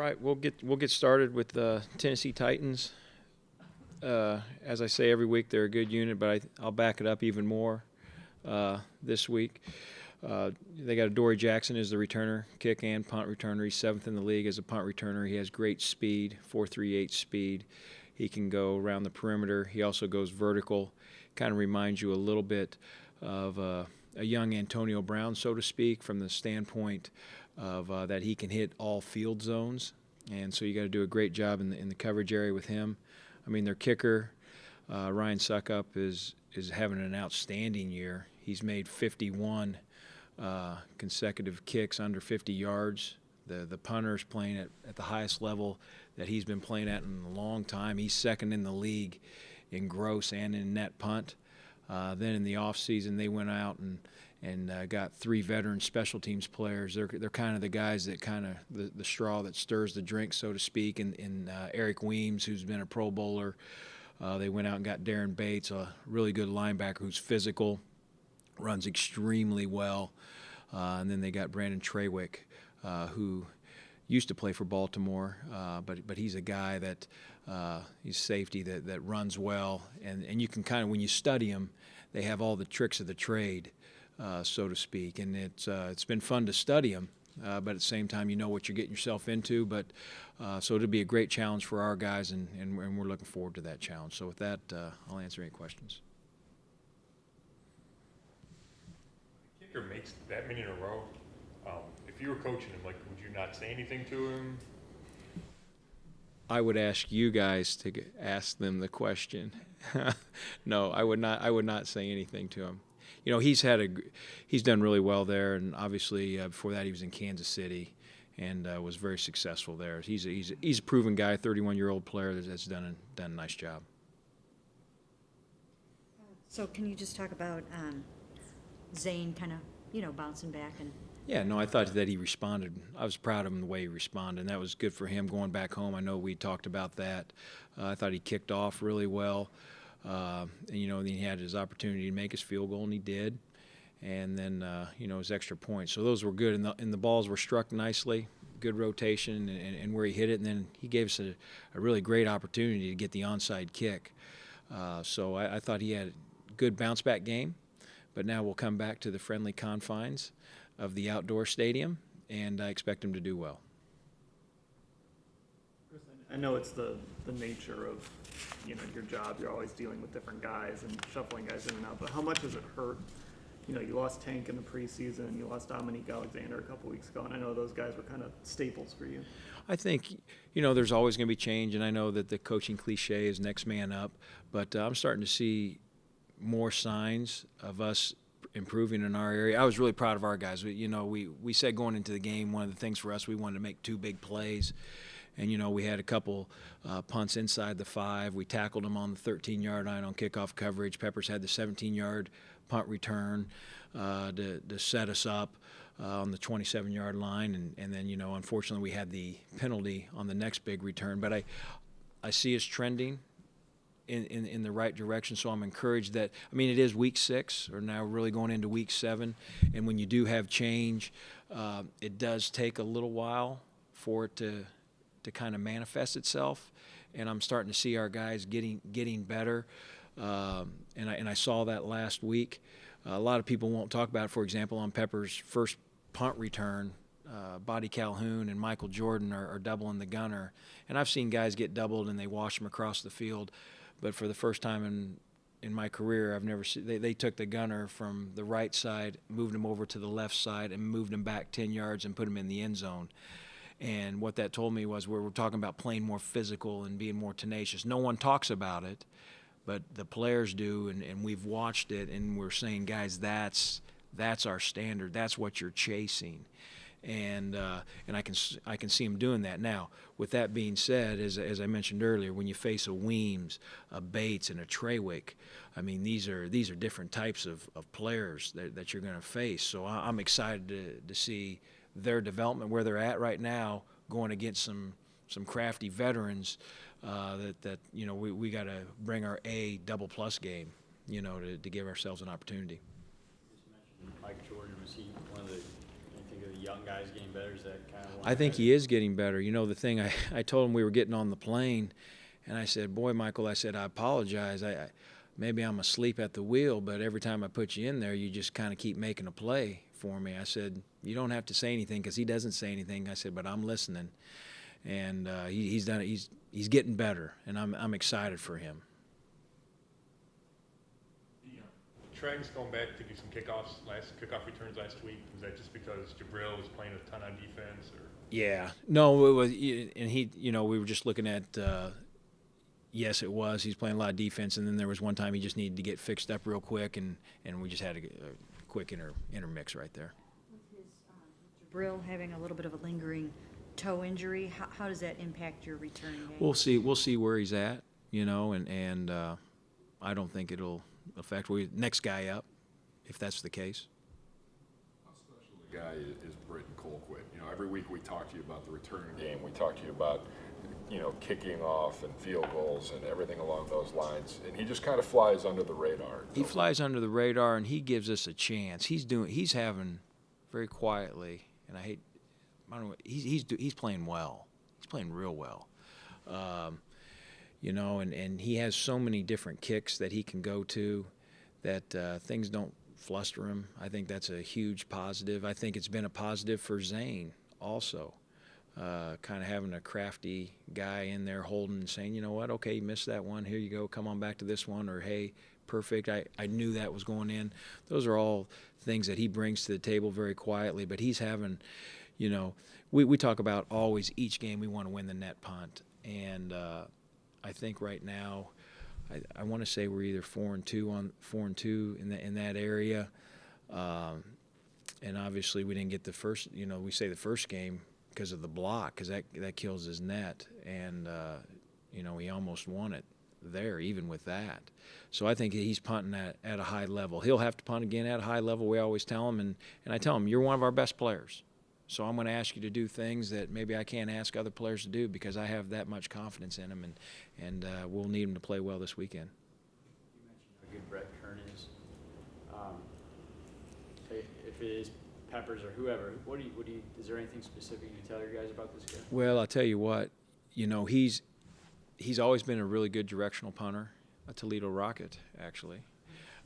right, we'll get started with the Tennessee Titans. As I say every week, they're a good unit, but I'll back it up even more this week. They got Dory Jackson as the returner, kick and punt returner. He's 7th in the league as a punt returner. He has great speed, 4.38 speed. He can go around the perimeter. He also goes vertical. Kind of reminds you a little bit of a young Antonio Brown, so to speak, from the standpoint of that he can hit all field zones. And so you got to do a great job in the coverage area with him. I mean, their kicker, Ryan Suckup, is having an outstanding year. He's made 51 consecutive kicks under 50 yards. The punter's playing at the highest level that he's been playing at in a long time. He's 2nd in the league in gross and in net punt. Then in the offseason, they went out and got 3 veteran special teams players. They're kind of the guys that kind of the straw that stirs the drink, so to speak. And Eric Weems, who's been a Pro Bowler. They went out and got Darren Bates, a really good linebacker who's physical, runs extremely well. And then they got Brandon Trawick, who used to play for Baltimore, but he's a guy that he's safety that runs well. And you can kind of, when you study him, they have all the tricks of the trade, so to speak. And it's been fun to study him, but at the same time, you know what you're getting yourself into. But so it'll be a great challenge for our guys, and we're looking forward to that challenge. So with that, I'll answer any questions. Kicker makes that many in a row. If you were coaching him, would you not say anything to him? I would ask you guys to ask them the question. No, I would not. I would not say anything to him. You know, he's done really well there, and obviously before that he was in Kansas City, and was very successful there. He's a proven guy, 31-year-old player that's done a nice job. So can you just talk about Zane kind of bouncing back and? Yeah, no, I thought that he responded. I was proud of him the way he responded, and that was good for him going back home. I know we talked about that. I thought he kicked off really well. And, then he had his opportunity to make his field goal, and he did. And then, his extra points. So those were good, and the balls were struck nicely, good rotation, and where he hit it. And then he gave us a really great opportunity to get the onside kick. So I thought he had a good bounce-back game. But now we'll come back to the friendly confines of the outdoor stadium, and I expect him to do well. Chris, I know it's the nature of your job. You're always dealing with different guys and shuffling guys in and out. But how much does it hurt? You lost Tank in the preseason. You lost Dominique Alexander a couple weeks ago, and I know those guys were kind of staples for you. I think there's always going to be change, and I know that the coaching cliche is next man up, but I'm starting to see more signs of us improving in our area. I was really proud of our guys. We said going into the game, one of the things for us, we wanted to make 2 big plays. And, we had a couple punts inside the 5. We tackled them on the 13-yard line on kickoff coverage. Peppers had the 17-yard punt return to set us up on the 27-yard line. And then, unfortunately, we had the penalty on the next big return. But I see us trending in the right direction, so I'm encouraged that, it is week 6, or now really going into week 7, and when you do have change, it does take a little while for it to kind of manifest itself, and I'm starting to see our guys getting better, and I saw that last week. A lot of people won't talk about it. For example, on Pepper's first punt return, Buddy Calhoun and Michael Jordan are doubling the gunner, and I've seen guys get doubled and they wash them across the field. But for the first time in my career, I've never seen they took the gunner from the right side, moved him over to the left side, and moved him back 10 yards and put him in the end zone. And what that told me was we're talking about playing more physical and being more tenacious. No one talks about it, but the players do, and we've watched it, and we're saying, guys, that's our standard. That's what you're chasing. And I can see him doing that. Now, with that being said, as I mentioned earlier, when you face a Weems, a Bates, and a Trawick, these are different types of players that you're going to face. So I'm excited to see their development, where they're at right now, going against some crafty veterans. We got to bring our A double plus game, to give ourselves an opportunity. You just mentioned Mike Jordan. Was he one of the young guys getting better? Is that kind of? I think he is getting better. You know, the thing I told him we were getting on the plane, and I said, "Boy, Michael," I said, "I apologize. Maybe I'm asleep at the wheel, but every time I put you in there, you just kind of keep making a play for me." I said, "You don't have to say anything," because he doesn't say anything. I said, "But I'm listening," and he's done it. He's getting better, and I'm excited for him. Treg's going back to do some kickoff returns last week. Was that just because Jabril was playing a ton on defense, or? Yeah, no, it was, and he, you know, we were just looking at. Yes, it was. He's playing a lot of defense, and then there was one time he just needed to get fixed up real quick, and we just had a quick intermix right there. With his Jabril having a little bit of a lingering toe injury, how does that impact your return game? We'll see where he's at, you know, and I don't think it'll affect next guy up, if that's the case. How special the guy is Britton Colquitt. You know, every week we talk to you about the return game. We talk to you about, you know, kicking off and field goals and everything along those lines. And he just kind of flies under the radar. He flies under the radar, and he gives us a chance. He's having very quietly, and I don't know. He's playing well. He's playing real well. You know, and he has so many different kicks that he can go to that things don't fluster him. I think that's a huge positive. I think it's been a positive for Zane also. Kind of having a crafty guy in there holding and saying, you know what, okay, you missed that one. Here you go. Come on back to this one. Or, hey, perfect. I knew that was going in. Those are all things that he brings to the table very quietly. But he's having, you know, we talk about always each game we want to win the net punt. And I think right now I want to say we're either 4-2 in that area. And obviously we didn't get the first, you know, we say the first game because of the block, because that kills his net, and you know, he almost won it there even with that. So I think he's punting at a high level. He'll have to punt again at a high level. We always tell him, and I tell him, you're one of our best players, so I'm going to ask you to do things that maybe I can't ask other players to do because I have that much confidence in him, and we'll need him to play well this weekend. You mentioned how good Brett Kern is. If it is Peppers or whoever, is there anything specific you tell your guys about this guy? Well, I'll tell you what, you know, he's always been a really good directional punter, a Toledo Rocket actually,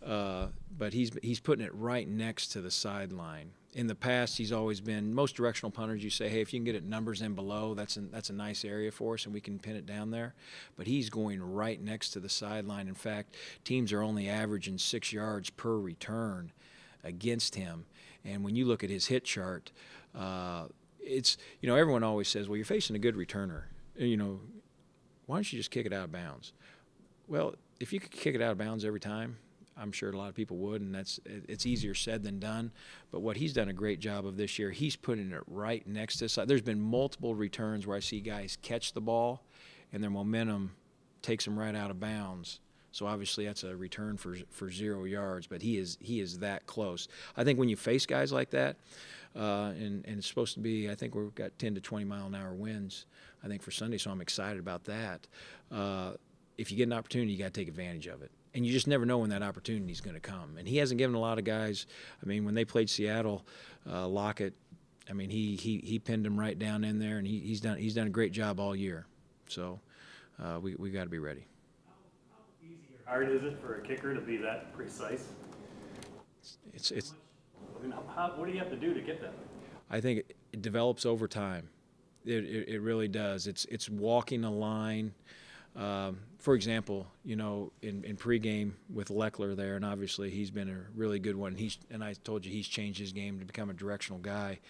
but he's putting it right next to the sideline. In the past, he's always been, most directional punters, you say, hey, if you can get it numbers in below, that's a nice area for us and we can pin it down there. But he's going right next to the sideline. In fact, teams are only averaging 6 yards per return against him. And when you look at his hit chart, it's, you know, everyone always says, well, you're facing a good returner. You know, why don't you just kick it out of bounds? Well, if you could kick it out of bounds every time, I'm sure a lot of people would, and it's easier said than done. But what he's done a great job of this year, he's putting it right next to us. There's been multiple returns where I see guys catch the ball, and their momentum takes them right out of bounds. So obviously that's a return for 0 yards, but he is that close. I think when you face guys like that, and it's supposed to be, I think we've got 10 to 20 mile an hour winds, I think for Sunday, so I'm excited about that. If you get an opportunity, you got to take advantage of it. And you just never know when that opportunity is going to come. And he hasn't given a lot of guys. I mean, when they played Seattle, Lockett, I mean, he pinned him right down in there, and he's done a great job all year. So we got to be ready. How easy or hard is it for a kicker to be that precise? It's. I mean, what do you have to do to get that? I think it develops over time. It really does. It's walking a line. For example, you know, in pregame with Leckler there, and obviously he's been a really good one. And I told you he's changed his game to become a directional guy.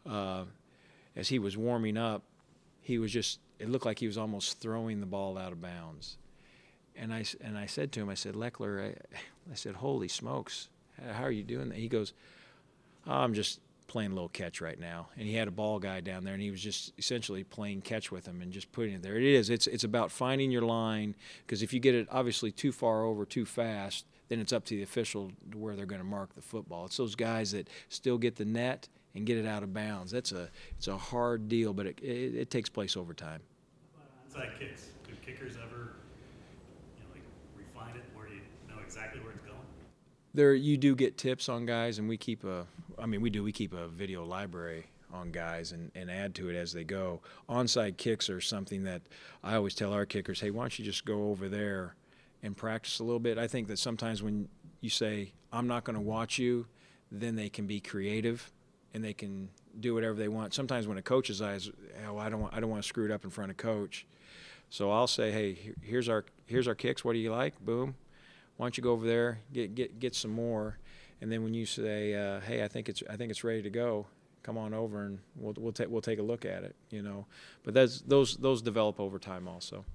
As he was warming up, he was just, it looked like he was almost throwing the ball out of bounds. And I said to him, I said, Leckler, I said, holy smokes, how are you doing that? He goes, I'm just playing a little catch right now. And he had a ball guy down there, and he was just essentially playing catch with him and just putting it there. It is. It's about finding your line, because if you get it obviously too far over too fast, then it's up to the official to where they're going to mark the football. It's those guys that still get the net and get it out of bounds. It's a hard deal, but it takes place over time. Onside kicks. Do kickers ever, like refine it where you know exactly where it's going? There, you do get tips on guys, and we keep a video library on guys and add to it as they go. Onside kicks are something that I always tell our kickers, hey, why don't you just go over there and practice a little bit. I think that sometimes when you say, I'm not going to watch you, then they can be creative and they can do whatever they want. Sometimes when a coach's eyes, oh, I don't want to screw it up in front of coach. So I'll say, hey, here's our kicks. What do you like? Boom. Why don't you go over there, get some more, and then when you say, hey, I think it's ready to go, come on over and we'll take a look at it. But those develop over time also.